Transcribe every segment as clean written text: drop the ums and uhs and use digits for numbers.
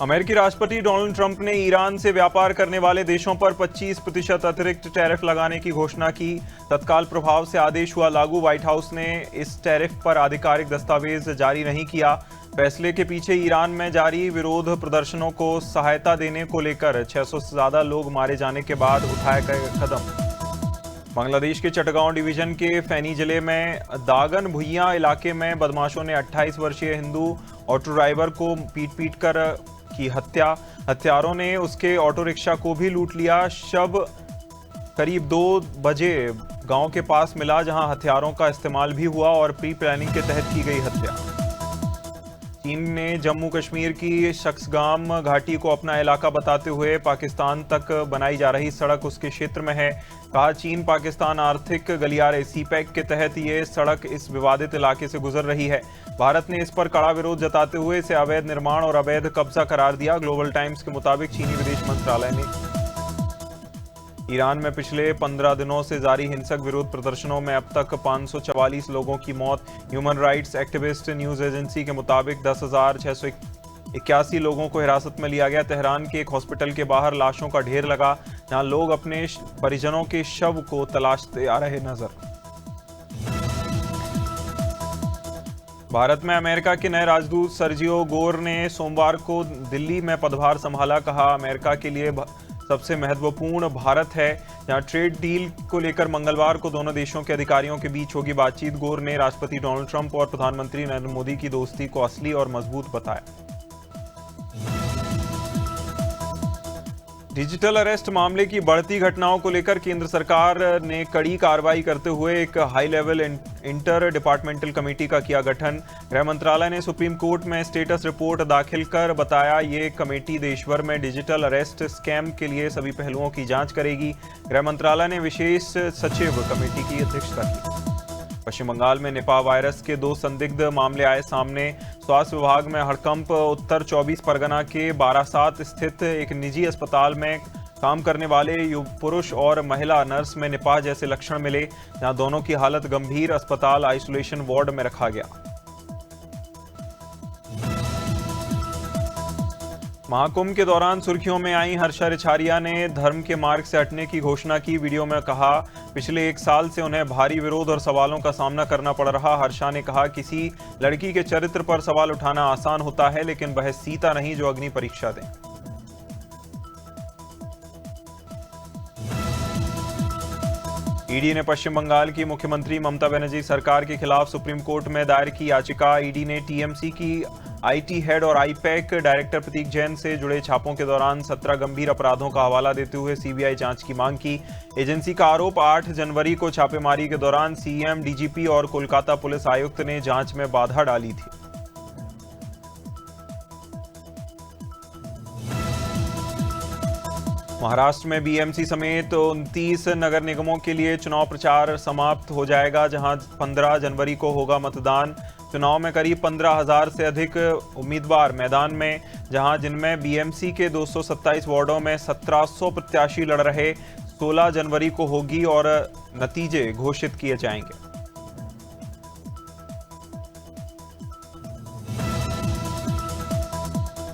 अमेरिकी राष्ट्रपति Donald Trump ने ईरान से व्यापार करने वाले देशों पर 25% अतिरिक्त टैरिफ लगाने की घोषणा की। तत्काल प्रभाव से आदेश हुआ लागू। व्हाइट हाउस ने इस टैरिफ पर आधिकारिक दस्तावेज जारी नहीं किया। फैसले के पीछे ईरान में जारी विरोध प्रदर्शनों को सहायता देने को लेकर 600 से ज्यादा लोग मारे जाने के बाद उठाए गए कदम। बांग्लादेश के चटगांव डिवीजन के फैनी जिले में दागन भुइयां इलाके में बदमाशों ने 28 वर्षीय हिंदू ऑटो ड्राइवर को पीट कर की हत्या। हत्यारों ने उसके ऑटो रिक्शा को भी लूट लिया। शव करीब 2 बजे गांव के पास मिला, जहां हथियारों का इस्तेमाल भी हुआ और प्री प्लानिंग के तहत की गई हत्या। चीन ने जम्मू कश्मीर की शख्सगाम घाटी को अपना इलाका बताते हुए पाकिस्तान तक बनाई जा रही सड़क उसके क्षेत्र में है। कहा, चीन पाकिस्तान आर्थिक गलियारे सीपैक के तहत ये सड़क इस विवादित इलाके से गुजर रही है। भारत ने इस पर कड़ा विरोध जताते हुए इसे अवैध निर्माण और अवैध कब्जा करार दिया। ग्लोबल टाइम्स के मुताबिक चीनी विदेश मंत्रालय ने ईरान में पिछले 15 दिनों से जारी हिंसक विरोध प्रदर्शनों में अब तक 544 लोगों की मौत। Human rights activist news agency के मुताबिक 10,681 लोगों को हिरासत में लिया गया। तेहरान के एक हॉस्पिटल के बाहर लाशों का ढेर लगा, जहां लोग अपने परिजनों के शव को तलाशते आ रहे नजर। भारत में अमेरिका के नए राजदूत सर्जियो गोर ने सोमवार को दिल्ली में पदभार संभाला। कहा, अमेरिका के लिए सबसे महत्वपूर्ण भारत है, जहां ट्रेड डील को लेकर मंगलवार को दोनों देशों के अधिकारियों के बीच होगी बातचीत। गोर ने राष्ट्रपति डोनाल्ड ट्रंप और प्रधानमंत्री नरेंद्र मोदी की दोस्ती को असली और मजबूत बताया। डिजिटल अरेस्ट मामले की बढ़ती घटनाओं को लेकर केंद्र सरकार ने कड़ी कार्रवाई करते हुए एक high level inter departmental committee का किया गठन। गृह मंत्रालय ने सुप्रीम कोर्ट में स्टेटस रिपोर्ट दाखिल कर बताया, ये कमेटी देशभर में डिजिटल अरेस्ट स्कैम के लिए सभी पहलुओं की जांच करेगी। गृह मंत्रालय ने विशेष सचिव कमेटी की अध्यक्षता की। पश्चिम बंगाल में निपाह वायरस के 2 संदिग्ध मामले आए सामने। स्वास्थ्य विभाग में हड़कंप। उत्तर 24 परगना के बारासात स्थित एक निजी अस्पताल में काम करने वाले पुरुष और महिला नर्स में निपाह जैसे लक्षण मिले, जहां दोनों की हालत गंभीर। अस्पताल आइसोलेशन वार्ड में रखा गया। महाकुंभ के दौरान सुर्खियों में आई हर्षा रिछारिया ने धर्म के मार्ग से हटने की घोषणा की। वीडियो में कहा, पिछले 1 साल से उन्हें भारी विरोध और सवालों का सामना करना पड़ रहा। हर्षा ने कहा, किसी लड़की के चरित्र पर सवाल उठाना आसान होता है, लेकिन वह सीता नहीं जो अग्नि परीक्षा दें। ईडी ने पश्चिम बंगाल की मुख्यमंत्री ममता बनर्जी सरकार के खिलाफ सुप्रीम कोर्ट में दायर की याचिका। ईडी ने टीएमसी की आईटी हेड और आईपैक डायरेक्टर प्रतीक जैन से जुड़े छापों के दौरान 17 गंभीर अपराधों का हवाला देते हुए सीबीआई जांच की मांग की। एजेंसी का आरोप, 8 जनवरी को छापेमारी के दौरान सीएम, डीजीपी और कोलकाता पुलिस आयुक्त ने जांच में बाधा डाली थी। महाराष्ट्र में बीएमसी समेत 29 नगर निगमों के लिए चुनाव प्रचार समाप्त हो जाएगा, जहां 15 जनवरी को होगा मतदान। चुनाव में करीब 15,000 से अधिक उम्मीदवार मैदान में, जहां जिनमें बीएमसी के 227 वार्डों में 1700 प्रत्याशी लड़ रहे। 16 जनवरी को होगी और नतीजे घोषित किए जाएंगे।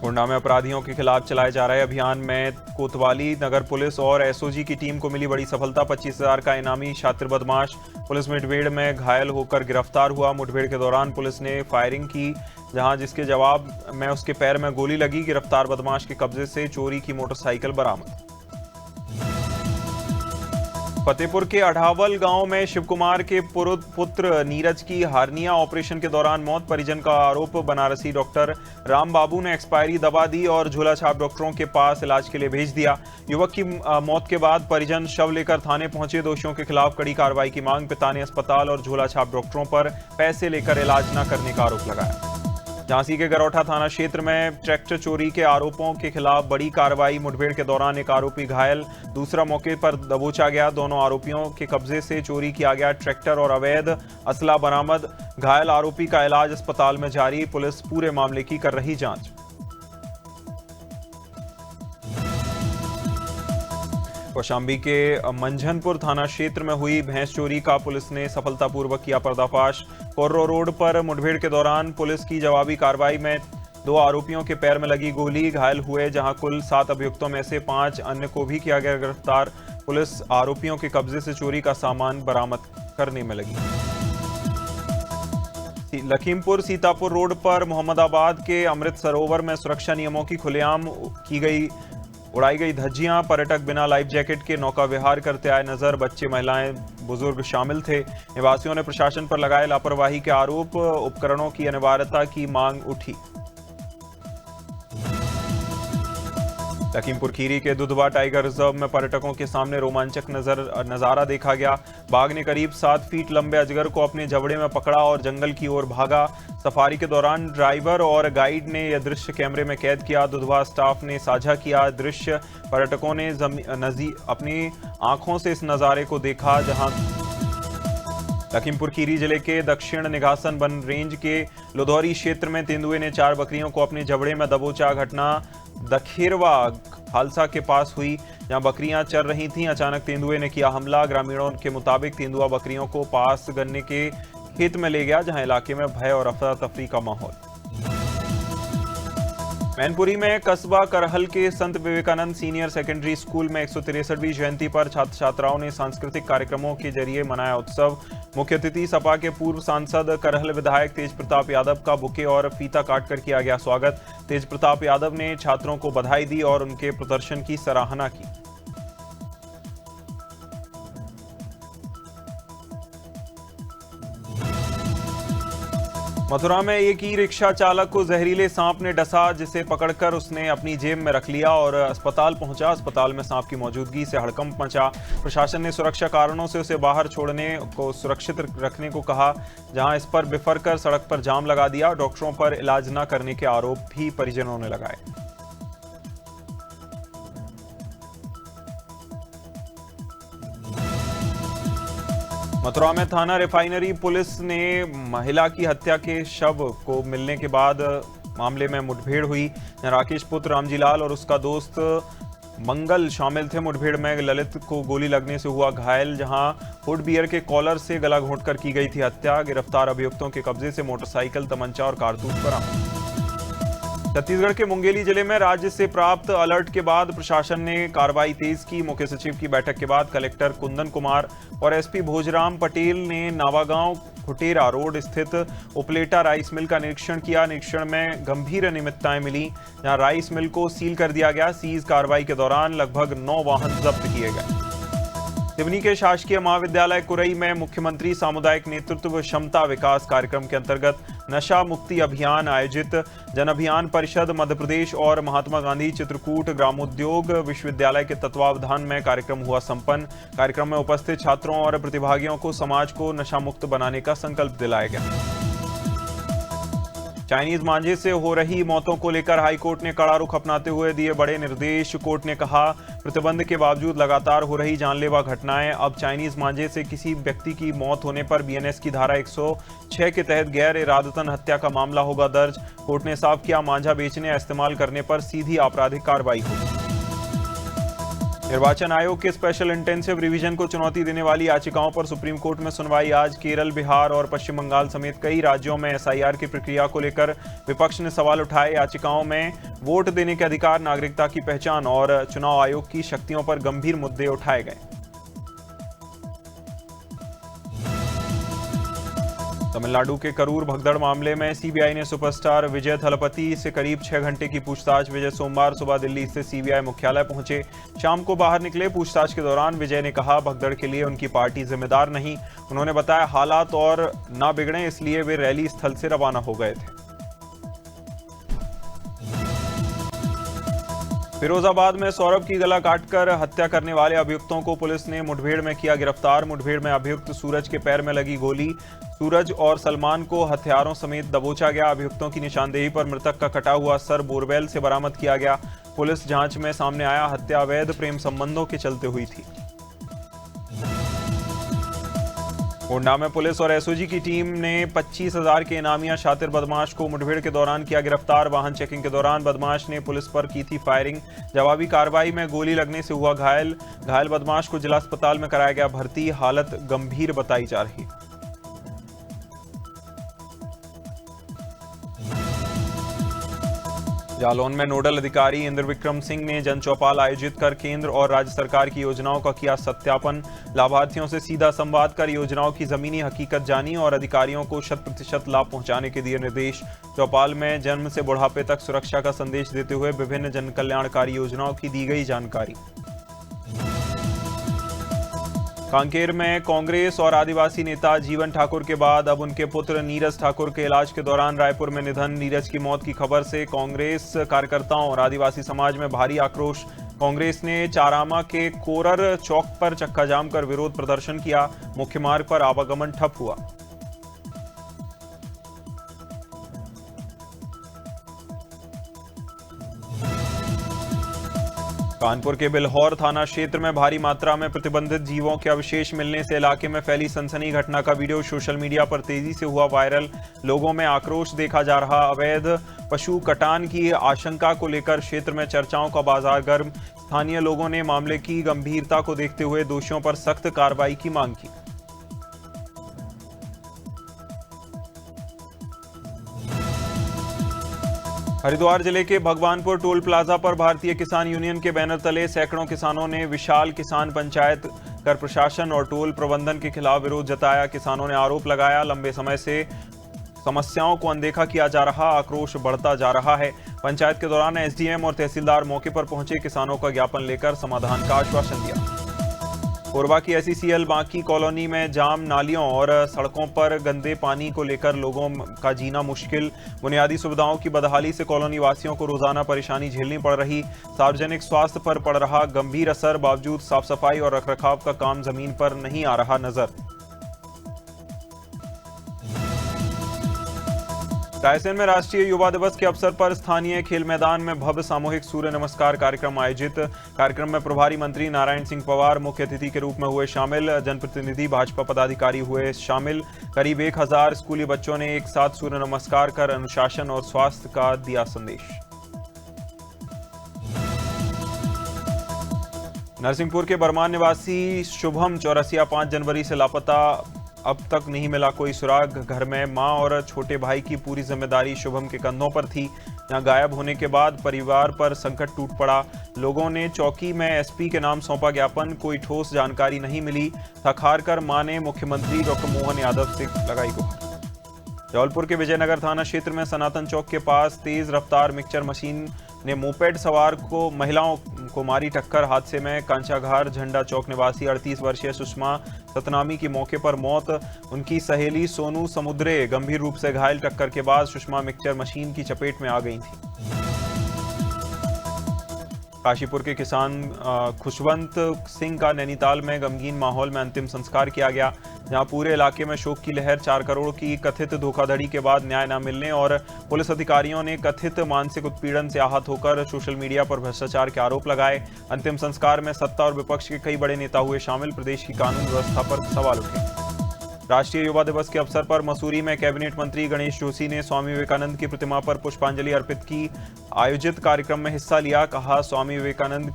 गोंडा में अपराधियों के खिलाफ चलाए जा रहे अभियान में कोतवाली नगर पुलिस और एसओजी की टीम को मिली बड़ी सफलता। 25,000 का इनामी शातिर बदमाश पुलिस मुठभेड़ में घायल होकर गिरफ्तार हुआ। मुठभेड़ के दौरान पुलिस ने फायरिंग की, जहां जिसके जवाब में उसके पैर में गोली लगी। गिरफ्तार बदमाश के कब्जे से चोरी की मोटरसाइकिल बरामद। फतेहपुर के अढ़ावल गांव में शिवकुमार के पुत्र नीरज की हार्निया ऑपरेशन के दौरान मौत। परिजन का आरोप, बनारसी डॉक्टर राम बाबू ने एक्सपायरी दवा दी और झोला छाप डॉक्टरों के पास इलाज के लिए भेज दिया। युवक की मौत के बाद परिजन शव लेकर थाने पहुंचे। दोषियों के खिलाफ कड़ी कार्रवाई की मांग। पिता ने अस्पताल और झोला छाप डॉक्टरों पर पैसे लेकर इलाज न करने का आरोप लगाया। झांसी के गरौठा थाना क्षेत्र में ट्रैक्टर चोरी के आरोपों के खिलाफ बड़ी कार्रवाई। मुठभेड़ के दौरान एक आरोपी घायल, दूसरा मौके पर दबोचा गया। दोनों आरोपियों के कब्जे से चोरी किया गया ट्रैक्टर और अवैध असला बरामद। घायल आरोपी का इलाज अस्पताल में जारी। पुलिस पूरे मामले की कर रही जांच। कौशाम्बी के मंझनपुर थाना क्षेत्र में हुई भैंस चोरी का पुलिस ने सफलतापूर्वक किया पर्दाफाश। कोर्रो रोड पर मुठभेड़ के दौरान पुलिस की जवाबी कार्रवाई में 2 आरोपियों के पैर में लगी गोली, घायल हुए। जहां कुल 7 अभियुक्तों में से 5 अन्य को भी किया गया गिरफ्तार। पुलिस आरोपियों के कब्जे से चोरी का सामान बरामद करने में लगी। लखीमपुर सीतापुर रोड पर मोहम्मदाबाद के अमृत सरोवर में सुरक्षा नियमों की खुलेआम उड़ाई गई धज्जियां। पर्यटक बिना लाइफ जैकेट के नौका विहार करते आए नजर। बच्चे, महिलाएं, बुजुर्ग शामिल थे। निवासियों ने प्रशासन पर लगाए लापरवाही के आरोप। उपकरणों की अनिवार्यता की मांग उठी। लखीमपुर खीरी के दुधवा टाइगर रिजर्व में पर्यटकों के सामने रोमांचक नजारा देखा गया। बाघ ने करीब 7 फीट लंबे अजगर को अपने जबड़े में पकड़ा और जंगल की ओर भागा। सफारी के दौरान ड्राइवर और गाइड ने यह दृश्य कैमरे में कैद किया। दुधवा स्टाफ ने साझा किया दृश्य। पर्यटकों ने अपनी आंखों से इस नजारे को देखा। जहां लखीमपुर खीरी जिले के दक्षिण निघासन वन रेंज के लोधौरी क्षेत्र में तेंदुए ने 4 बकरियों को अपने जबड़े में दबोचा। घटना दखेरवा खालसा के पास हुई, जहां बकरियां चर रही थीं। अचानक तेंदुए ने किया हमला। ग्रामीणों के मुताबिक तेंदुआ बकरियों को पास गन्ने के खेत में ले गया, जहां इलाके में भय और अफरा तफरी का माहौल। मैनपुरी में कस्बा करहल के संत विवेकानंद सीनियर सेकेंडरी स्कूल में 163वीं जयंती पर छात्र छात्राओं ने सांस्कृतिक कार्यक्रमों के जरिए मनाया उत्सव। मुख्य अतिथि सपा के पूर्व सांसद करहल विधायक तेज प्रताप यादव का बुके और फीता काटकर किया गया स्वागत। तेज प्रताप यादव ने छात्रों को बधाई दी और उनके प्रदर्शन की सराहना की। मथुरा में एक ई रिक्शा चालक को जहरीले सांप ने डसा, जिसे पकड़कर उसने अपनी जेब में रख लिया और अस्पताल पहुंचा। अस्पताल में सांप की मौजूदगी से हड़कंप मचा। प्रशासन ने सुरक्षा कारणों से उसे बाहर छोड़ने को सुरक्षित रखने को कहा, जहां इस पर बिफर कर सड़क पर जाम लगा दिया। डॉक्टरों पर इलाज न करने के आरोप भी परिजनों ने लगाए। मथुरा में थाना रिफाइनरी पुलिस ने महिला की हत्या के शव को मिलने के बाद मामले में मुठभेड़ हुई। राकेश पुत्र रामजीलाल और उसका दोस्त मंगल शामिल थे। मुठभेड़ में ललित को गोली लगने से हुआ घायल, जहां हुड बियर के कॉलर से गला घोंटकर की गई थी हत्या। गिरफ्तार अभियुक्तों के कब्जे से मोटरसाइकिल, तमंचा और कारतूस बरामद। छत्तीसगढ़ के मुंगेली जिले में राज्य से प्राप्त अलर्ट के बाद प्रशासन ने कार्रवाई तेज की। मुख्य सचिव की बैठक के बाद कलेक्टर कुंदन कुमार और एसपी भोजराम पटेल ने नावागांव खुटेरा रोड स्थित उपलेटा राइस मिल का निरीक्षण किया। निरीक्षण में गंभीर अनियमितताएं मिली, जहां राइस मिल को सील कर दिया गया। सीज कार्रवाई के दौरान लगभग 9 वाहन जब्त किए गए। सिवनी के शासकीय महाविद्यालय कुरई में मुख्यमंत्री सामुदायिक नेतृत्व क्षमता विकास कार्यक्रम के अंतर्गत नशा मुक्ति अभियान आयोजित। जन अभियान परिषद मध्य प्रदेश और महात्मा गांधी चित्रकूट ग्रामोद्योग विश्वविद्यालय के तत्वावधान में कार्यक्रम हुआ संपन्न। कार्यक्रम में उपस्थित छात्रों और प्रतिभागियों को समाज को नशा मुक्त बनाने का संकल्प दिलाया गया। चाइनीज मांझे से हो रही मौतों को लेकर हाईकोर्ट ने कड़ा रुख अपनाते हुए दिए बड़े निर्देश। कोर्ट ने कहा, प्रतिबंध के बावजूद लगातार हो रही जानलेवा घटनाएं। अब चाइनीज मांझे से किसी व्यक्ति की मौत होने पर बीएनएस की धारा 106 के तहत गैर इरादतन हत्या का मामला होगा दर्ज। कोर्ट ने साफ किया, मांझा बेचने या इस्तेमाल करने पर सीधी आपराधिक कार्रवाई होगी। निर्वाचन आयोग के स्पेशल इंटेंसिव रिवीजन को चुनौती देने वाली याचिकाओं पर सुप्रीम कोर्ट में सुनवाई आज। केरल, बिहार और पश्चिम बंगाल समेत कई राज्यों में एसआईआर की प्रक्रिया को लेकर विपक्ष ने सवाल उठाए। याचिकाओं में वोट देने के अधिकार, नागरिकता की पहचान और चुनाव आयोग की शक्तियों पर गंभीर मुद्दे उठाए गए। तमिलनाडु के करूर भगदड़ मामले में सीबीआई ने सुपरस्टार विजय थलपति से करीब 6 घंटे की पूछताछ। विजय सोमवार सुबह दिल्ली से सीबीआई मुख्यालय पहुंचे। शाम को बाहर निकले। पूछताछ के दौरान विजय ने कहा, भगदड़ के लिए उनकी पार्टी जिम्मेदार नहीं। उन्होंने बताया, हालात और ना बिगड़े इसलिए वे रैली स्थल से रवाना हो गए थे। फिरोजाबाद में सौरभ की गला काटकर हत्या करने वाले अभियुक्तों को पुलिस ने मुठभेड़ में किया गिरफ्तार। मुठभेड़ में अभियुक्त सूरज के पैर में लगी गोली। सूरज और सलमान को हथियारों समेत दबोचा गया। अभियुक्तों की निशानदेही पर मृतक का कटा हुआ सर बोरवेल से बरामद किया गया। पुलिस जांच में सामने आया, हत्या अवैध प्रेम संबंधों के चलते हुई थी। गोंडा में पुलिस और एसओजी की टीम ने 25,000 के इनामिया शातिर बदमाश को मुठभेड़ के दौरान किया गिरफ्तार। वाहन चेकिंग के दौरान बदमाश ने पुलिस पर की थी फायरिंग। जवाबी कार्रवाई में गोली लगने से हुआ घायल। घायल बदमाश को जिला अस्पताल में कराया गया भर्ती। हालत गंभीर बताई जा रही। जालौन में नोडल अधिकारी इंद्र विक्रम सिंह ने जन चौपाल आयोजित कर केंद्र और राज्य सरकार की योजनाओं का किया सत्यापन। लाभार्थियों से सीधा संवाद कर योजनाओं की जमीनी हकीकत जानी और अधिकारियों को 100% लाभ पहुंचाने के दिए निर्देश। चौपाल में जन्म से बुढ़ापे तक सुरक्षा का संदेश देते हुए विभिन्न जन कल्याणकारी योजनाओं की दी गई जानकारी। कांकेर में कांग्रेस और आदिवासी नेता जीवन ठाकुर के बाद अब उनके पुत्र नीरज ठाकुर के इलाज के दौरान रायपुर में निधन। नीरज की मौत की खबर से कांग्रेस कार्यकर्ताओं और आदिवासी समाज में भारी आक्रोश। कांग्रेस ने चारामा के कोरर चौक पर चक्का जाम कर विरोध प्रदर्शन किया। मुख्य मार्ग पर आवागमन ठप हुआ। कानपुर के बिल्हौर थाना क्षेत्र में भारी मात्रा में प्रतिबंधित जीवों के अवशेष मिलने से इलाके में फैली सनसनी। घटना का वीडियो सोशल मीडिया पर तेजी से हुआ वायरल। लोगों में आक्रोश देखा जा रहा। अवैध पशु कटान की आशंका को लेकर क्षेत्र में चर्चाओं का बाजार गर्म। स्थानीय लोगों ने मामले की गंभीरता को देखते हुए दोषियों पर सख्त कार्रवाई की मांग की। हरिद्वार जिले के भगवानपुर टोल प्लाजा पर भारतीय किसान यूनियन के बैनर तले सैकड़ों किसानों ने विशाल किसान पंचायत कर प्रशासन और टोल प्रबंधन के खिलाफ विरोध जताया। किसानों ने आरोप लगाया, लंबे समय से समस्याओं को अनदेखा किया जा रहा, आक्रोश बढ़ता जा रहा है। पंचायत के दौरान एसडीएम और तहसीलदार मौके पर पहुंचे, किसानों का ज्ञापन लेकर समाधान का आश्वासन दिया। कोरबा की एसईसीएल बांकी कॉलोनी में जाम नालियों और सड़कों पर गंदे पानी को लेकर लोगों का जीना मुश्किल। बुनियादी सुविधाओं की बदहाली से कॉलोनी वासियों को रोजाना परेशानी झेलनी पड़ रही। सार्वजनिक स्वास्थ्य पर पड़ रहा गंभीर असर। बावजूद साफ सफाई और रखरखाव का काम जमीन पर नहीं आ रहा नजर। रायसेन में राष्ट्रीय युवा दिवस के अवसर पर स्थानीय खेल मैदान में भव्य सामूहिक सूर्य नमस्कार कार्यक्रम आयोजित। कार्यक्रम में प्रभारी मंत्री नारायण सिंह पवार मुख्य अतिथि के रूप में हुए शामिल। जनप्रतिनिधि, भाजपा पदाधिकारी हुए शामिल। करीब 1000 स्कूली बच्चों ने एक साथ सूर्य नमस्कार कर अनुशासन और स्वास्थ्य का दिया संदेश। नरसिंहपुर के बरमान निवासी शुभम चौरसिया 5 जनवरी से लापता। अब तक नहीं मिला कोई सुराग। घर में मां और छोटे भाई की पूरी जिम्मेदारी शुभम के कंधों पर थी। यहां गायब होने के बाद परिवार पर संकट टूट पड़ा। लोगों ने चौकी में एसपी के नाम सौंपा ज्ञापन। कोई ठोस जानकारी नहीं मिली। थक हार कर मां ने मुख्यमंत्री डॉक्टर मोहन यादव से लगाई गुहार। जबलपुर के विजयनगर थाना क्षेत्र में सनातन चौक के पास तेज रफ्तार मिक्सचर मशीन ने मोपेड सवार को महिलाओं को मारी टक्कर। हादसे में कांचाघार झंडा चौक निवासी 38 वर्षीय सुषमा सतनामी की मौके पर मौत। उनकी सहेली सोनू समुद्रे गंभीर रूप से घायल। टक्कर के बाद सुषमा मिक्सचर मशीन की चपेट में आ गई थी। काशीपुर के किसान खुशवंत सिंह का नैनीताल में गमगीन माहौल में अंतिम संस्कार किया गया, जहां पूरे इलाके में शोक की लहर। 4 करोड़ की कथित धोखाधड़ी के बाद न्याय न मिलने और पुलिस अधिकारियों ने कथित मानसिक उत्पीड़न से आहत होकर सोशल मीडिया पर भ्रष्टाचार के आरोप लगाए। अंतिम संस्कार में सत्ता और विपक्ष के कई बड़े नेता हुए शामिल। प्रदेश की कानून व्यवस्था पर सवाल उठे। राष्ट्रीय युवा दिवस के अवसर पर मसूरी में कैबिनेट मंत्री गणेश जोशी ने स्वामी विवेकानंद की प्रतिमा पर पुष्पांजलि अर्पित की। आयोजित कार्यक्रम में हिस्सा लिया। कहा, स्वामी विवेकानंद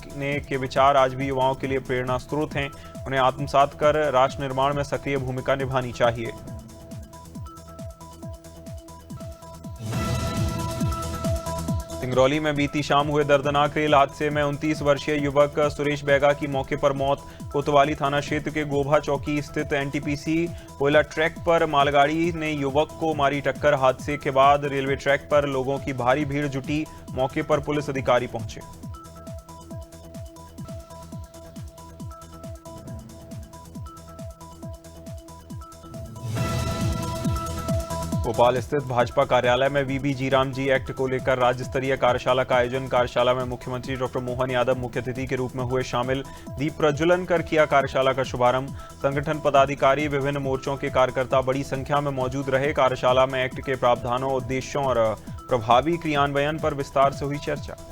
के विचार आज भी युवाओं के लिए प्रेरणा स्रोत हैं। उन्हें आत्मसात कर राष्ट्र निर्माण में सक्रिय भूमिका निभानी चाहिए। सिंगरौली में बीती शाम हुए दर्दनाक रेल हादसे में 29 वर्षीय युवक सुरेश बैगा की मौके पर मौत। कोतवाली थाना क्षेत्र के गोभा चौकी स्थित एनटीपीसी कोयला ट्रैक पर मालगाड़ी ने युवक को मारी टक्कर। हादसे के बाद रेलवे ट्रैक पर लोगों की भारी भीड़ जुटी। मौके पर पुलिस अधिकारी पहुंचे। भोपाल स्थित भाजपा कार्यालय में वीबी राम जी एक्ट को लेकर राज्य स्तरीय कार्यशाला का आयोजन। कार्यशाला में मुख्यमंत्री डॉक्टर मोहन यादव मुख्य अतिथि के रूप में हुए शामिल। दीप प्रज्वलन कर किया कार्यशाला का शुभारंभ। संगठन पदाधिकारी, विभिन्न मोर्चों के कार्यकर्ता बड़ी संख्या में मौजूद रहे। कार्यशाला में एक्ट के प्रावधानों, उद्देश्यों और प्रभावी क्रियान्वयन पर विस्तार से हुई चर्चा।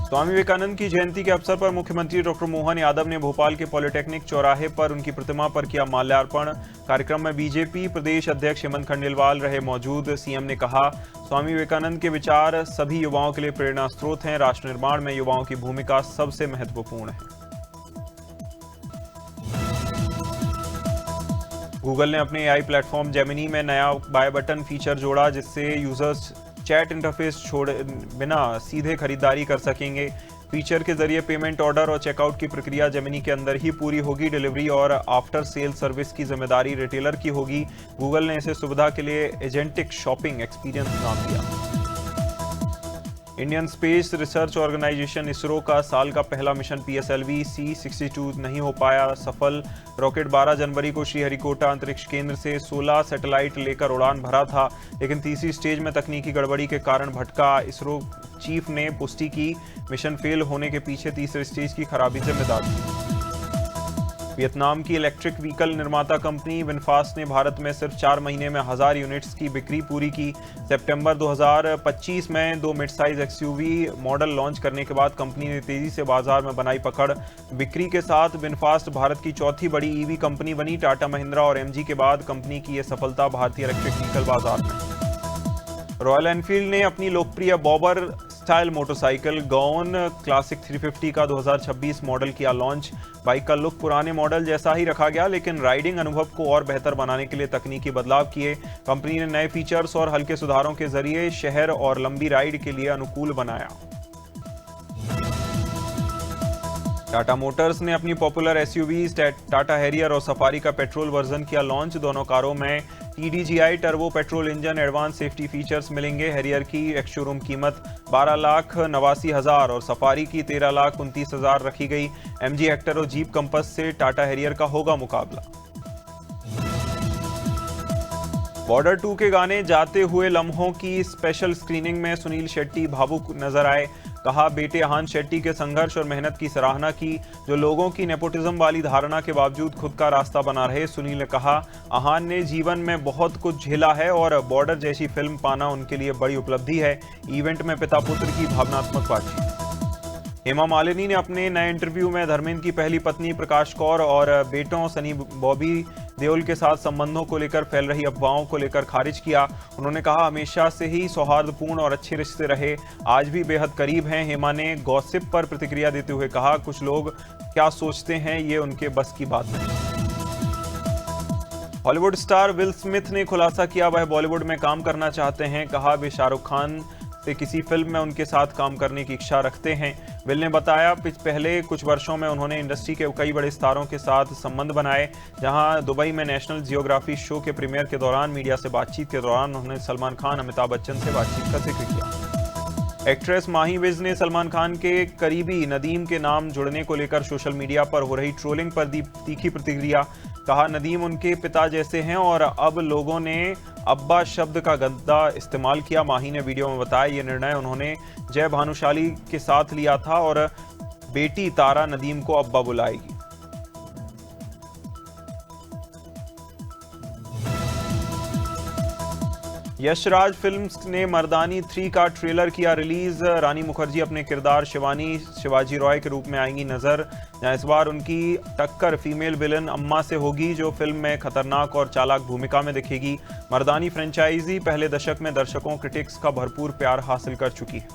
स्वामी विवेकानंद की जयंती के अवसर पर मुख्यमंत्री डॉक्टर मोहन यादव ने भोपाल के पॉलिटेक्निक चौराहे पर उनकी प्रतिमा पर किया माल्यार्पण। कार्यक्रम में बीजेपी प्रदेश अध्यक्ष हेमंत खंडेलवाल रहे मौजूद। सीएम ने कहा, स्वामी विवेकानंद के विचार सभी युवाओं के लिए प्रेरणा स्रोत हैं। राष्ट्र निर्माण में युवाओं की भूमिका सबसे महत्वपूर्ण है। गूगल ने अपने एआई प्लेटफॉर्म जेमिनी में नया बाय बटन फीचर जोड़ा, जिससे यूजर्स चैट इंटरफेस छोड़े बिना सीधे खरीदारी कर सकेंगे। फीचर के जरिए पेमेंट, ऑर्डर और चेकआउट की प्रक्रिया जेमिनी के अंदर ही पूरी होगी। डिलीवरी और आफ्टर सेल सर्विस की जिम्मेदारी रिटेलर की होगी। गूगल ने इसे सुविधा के लिए एजेंटिक शॉपिंग एक्सपीरियंस नाम दिया। Indian Space Research Organisation ISRO का साल का पहला मिशन PSLV C62 नहीं हो पाया सफल। रॉकेट 12 जनवरी को श्रीहरिकोटा अंतरिक्ष केंद्र से 16 सैटेलाइट लेकर उड़ान भरा था, लेकिन तीसरी स्टेज में तकनीकी गड़बड़ी के कारण भटका। इसरो चीफ ने पुष्टि की, मिशन फेल होने के पीछे तीसरे स्टेज की खराबी जिम्मेदार थी। वियतनाम की इलेक्ट्रिक व्हीकल निर्माता कंपनी विनफास्ट ने भारत में सिर्फ 4 महीने में 1000 यूनिट्स की बिक्री पूरी की। सितंबर 2025 में 2 mid size XUV model launch करने के बाद कंपनी ने तेजी से बाजार में बनाई पकड़। बिक्री के साथ विनफास्ट भारत की चौथी बड़ी EV कंपनी बनी। टाटा, महिंद्रा और MG के बाद कंपनी की यह सफलता भारतीय इलेक्ट्रिक व्हीकल बाजार में। रॉयल एनफील्ड ने अपनी लोकप्रिय bobber style motorcycle gone classic 350 का 2026 मॉडल किया लॉन्च। बाइक का लुक पुराने मॉडल जैसा ही रखा गया, लेकिन राइडिंग अनुभव को और बेहतर बनाने के लिए तकनीकी बदलाव किए। कंपनी ने नए फीचर्स और हल्के सुधारों के जरिए शहर और लंबी राइड के लिए अनुकूल बनाया। टाटा मोटर्स ने अपनी पॉपुलर SUVs टाटा हैरियर और सफारी का पेट्रोल वर्जन किया लॉन्च। दोनों कारों में TDGI turbo petrol engine, advance safety features मिलेंगे। हैरियर की एक्स शोरूम कीमत 12,89,000 और सफारी की 13,29,000 रखी गई। MG हेक्टर और जीप कंपस से टाटा हैरियर का होगा मुकाबला। बॉर्डर 2 के गाने जाते हुए लम्हों की स्पेशल स्क्रीनिंग में सुनील शेट्टी भावुक नजर आए। कहा, बेटे अहान शेट्टी के संघर्ष और मेहनत की सराहना की, जो लोगों की नेपोटिज्म वाली धारणा के बावजूद खुद का रास्ता बना रहे। सुनील ने कहा, अहान ने जीवन में बहुत कुछ झेला है और बॉर्डर जैसी फिल्म पाना उनके लिए बड़ी उपलब्धि है। इवेंट में पिता पुत्र की भावनात्मक बातचीत। हेमा मालिनी ने अपने नए इंटरव्यू में धर्मेंद्र की पहली पत्नी प्रकाश कौर और बेटों सनी बॉबी देओल के साथ संबंधों को लेकर फैल रही अफवाहों को लेकर खारिज किया। उन्होंने कहा, हमेशा से ही सौहार्दपूर्ण और अच्छे रिश्ते रहे, आज भी बेहद करीब हैं। हेमा ने गॉसिप पर प्रतिक्रिया देते हुए कहा, कुछ लोग क्या सोचते हैं ये उनके बस की बात नहीं। हॉलीवुड स्टार विल स्मिथ ने खुलासा किया वह बॉलीवुड में काम करना चाहते हैं। कहा, वे शाहरुख खान से किसी फिल्म में उनके साथ काम करने की इच्छा रखते हैं। विल ने बताया, पहले कुछ वर्षों में उन्होंने इंडस्ट्री के कई बड़े स्टारों के साथ संबंध बनाए। जहां दुबई में नेशनल जियोग्राफी शो के प्रीमियर के दौरान मीडिया से बातचीत के दौरान उन्होंने सलमान खान, अमिताभ बच्चन से बातचीत का जिक्र किया। एक्ट्रेस माही विज ने सलमान खान के करीबी नदीम के नाम जुड़ने को लेकर सोशल मीडिया पर हो रही ट्रोलिंग पर दी तीखी प्रतिक्रिया। कहा, नदीम उनके पिता जैसे हैं और अब लोगों ने अब्बा शब्द का गंदा इस्तेमाल किया। माही ने वीडियो में बताया, ये निर्णय उन्होंने जय भानुशाली के साथ लिया था और बेटी तारा नदीम को अब्बा बुलाएगी। यशराज फिल्म्स ने मर्दानी 3 का ट्रेलर किया रिलीज। रानी मुखर्जी अपने किरदार शिवानी शिवाजी रॉय के रूप में आएंगी नजर, जहां इस बार उनकी टक्कर फीमेल विलन अम्मा से होगी, जो फिल्म में खतरनाक और चालाक भूमिका में दिखेगी। मर्दानी फ्रेंचाइजी पहले दशक में दर्शकों, क्रिटिक्स का भरपूर प्यार हासिल कर चुकी है।